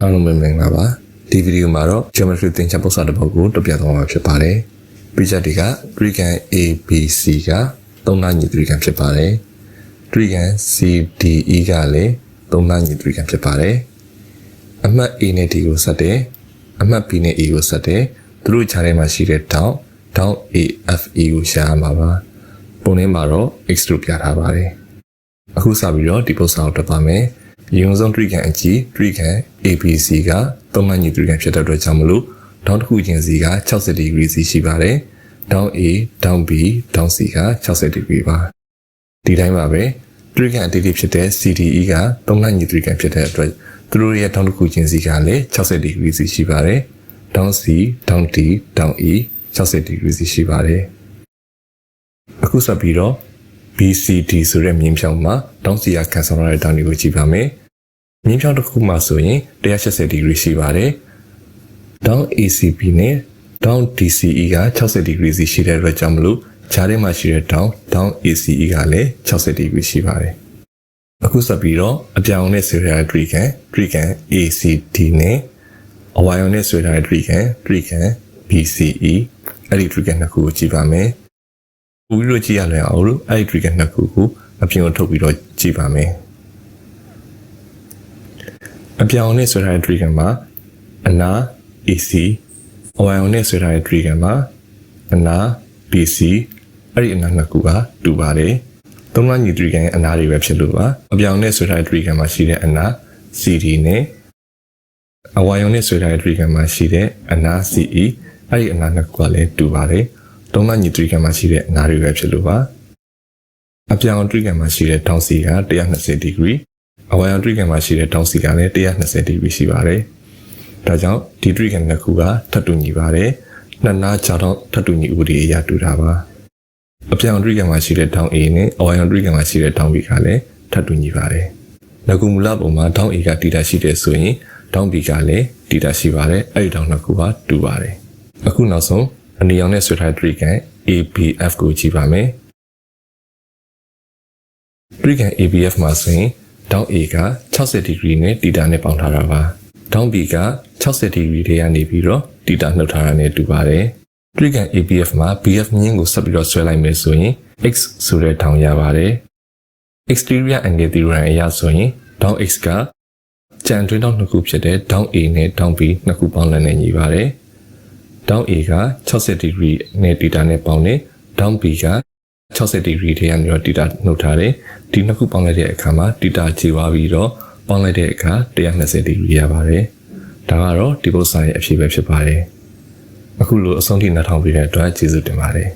အားလုံးပဲမင်္ဂလာပါဒီဗီဒီယိုမှာတော့ geometry သင်ချာပုဒ်စာတစ်ပုဒ်ကိုတက်ပြသွားမှာဖြစ်ပါတယ်ပြချက်တွေက trigon ABC က3နာညီtrigonဖြစ်ပါတယ် trigon CDE ကလည်း3နာညီtrigonဖြစ်ပါတယ်အမှတ် A နဲ့ D ကိုဆက်တယ်အမှတ် B နဲ့ E ကိုဆက်တယ်သူတို့ခြားထဲမှာရှိတဲ့ထောင့် AFE ကိုရှာရမှာပါပုံထဲမှာတော့ X လို့ပြထားပါတယ်အခုစပြီးတော့ဒီပုဒ်စာကိုတက်ပါမယ်ရုံဆုံး trigon အကြီး trigon ABC က3နာညီtrigonဖြစ်တဲ့အတွက်ကြောင့်မလို့ထောင့်တစ်ခုချင်းစီက60 degree စီရှိပါတယ်ထောင့် A ထောင့် B ထောင့် C က60 degree ပါဒီတိုင်းပါပဲ trigon အတိအကျဖြစ်တဲ့ CDE က3နာညီtrigonဖြစ်တဲ့အတွက်သူတို့ရဲ့ထောင့်တစ်ခုချင်းစီကလည်း60 degree စီရှိပါတယ်ထောင့် C ထောင့် D ထောင့် E 60 degree စီရှိပါတယ်အခုဆက်ပြီးတော့BCD ဆိုတဲ့မြင်းဖြောင်းမှာတောင်းစီရကန်ဆောင်ရတဲ့တောင်းတွေကိုကြည့်ပါမယ်။မြင်းဖြောင်းတစ်ခုမှာဆိုရင်180 degree ရှိပါတယ်။တောင်း ACB နဲ့တောင်း DCE က60 degree စီရှိတဲ့အတွက်ကြောင့်မလို့ခြားထဲမှာရှိတဲ့တောင်း ACE ကလည်း60 degree ရှိပါတယ်။အခုဆက်ပြီးတော့အပြောင်နဲ့ဆွဲထားတဲ့ trigon ACD နဲ့အဝါရောင်နဲ့ဆွဲထားတဲ့ trigon BCE အဲ့ဒီ trigon နှစ်ခုကိုကြည့်ပါမယ်။ဦးလို့ကြည့်ရလဲအောင်လို့အဲ့ဒီ trigon နှစ်ခုကိုအပြင်ကိုထုတ်ပြီးတော့ကြည့်ပါမယ်အပြောင်နဲ့ဆွဲထားတဲ့ trigon မှာအနာ AC အဝါရောင်နဲ့ဆွဲထားတဲ့ trigon မှာအနာ BC အဲ့ဒီအနာနှစ်ခုကတူပါတယ်သုံးနာညီ trigon ရဲ့အနာတွေပဲဖြစ်လို့ပါအပြောင်နဲ့ဆွဲထားတဲ့ trigon မှာရှိတဲ့အနာ CD နဲ့အဝါရောင်နဲ့ဆွဲထားတဲ့ trigon မှာရှိတဲ့အနာ CE အဲ့ဒီအနာနှစ်ခုကလည်းတူပါတယ်သုံးနာညီ trigon မှာရှိတဲ့အနာတွေပဲဖြစ်လို့ပါအပြောင် trigon မှာရှိတဲ့ထောင့် C က120 degree အဝါရောင် trigon မှာရှိတဲ့ထောင့် C ကလည်း120 degree ရှိပါတယ်ဒါကြောင့်ဒီ trigon နှစ်ခုကထပ်တူညီပါတယ်နှစ်နားခြားထောင့်ထပ်တူညီဥပဒေအရတူတာပါအပြောင် trigon မှာရှိတဲ့ထောင့် A နဲ့အဝါရောင် trigon မှာရှိတဲ့ထောင့် B ကလည်းထပ်တူညီပါတယ်ငကူမူလပုံမှာထောင့် A ကတီတာရှိတယ်ဆိုရင်ထောင့် B ကလည်းတီတာရှိပါတယ်အဲ့ဒီထောင့်နှစ်ခုကတူပါတယ်အခုနောက်ဆုံးအနီရောင်နဲ့ဆွဲထားတဲ့ trigon ABF ကိုကြည့်ပါမယ် trigon ABF မှာဆိုရင်ထောင့် A က60 degree နဲ့တီတာနဲ့ပေါင်းထားတာပါထောင့် B က60 degree ထဲကနေပြီးတော့တီတာနှုတ်ထားတာနဲ့တူပါတယ် trigon ABF မှာ BF မြင်းကိုဆက်ပြီးတော့ဆွဲလိုက်မယ်ဆိုရင် X ဆိုတဲ့ထောင့်ရပါတယ် exterior angle theorem အရဆိုရင်ထောင့် X ကကြံတွင်းထောင့်နှစ်ခုဖြစ်တဲ့ထောင့် A နဲ့ထောင့် B နှစ်ခုပေါင်းလည်းညီပါတယ်ထောင့် A က60 degree နဲ့တီတာနဲ့ပေါင်းတယ်ထောင့် B က60 degree ထဲကနေတော့တီတာနှုတ်ထားတယ်ဒီနှစ်ခုပေါင်းလိုက်တဲ့အခါမှာတီတာခြေသွားပြီးတော့ပေါင်းလိုက်တဲ့အခါ120 degree ရပါတယ်ဒါကတော့ဒီပုဒ်စာရဲ့အဖြေပဲဖြစ်ပါတယ်အခုလိုအဆုံးထိနားထောင်ပြီးတဲ့အတွက်ကျေးဇူးတင်ပါတယ်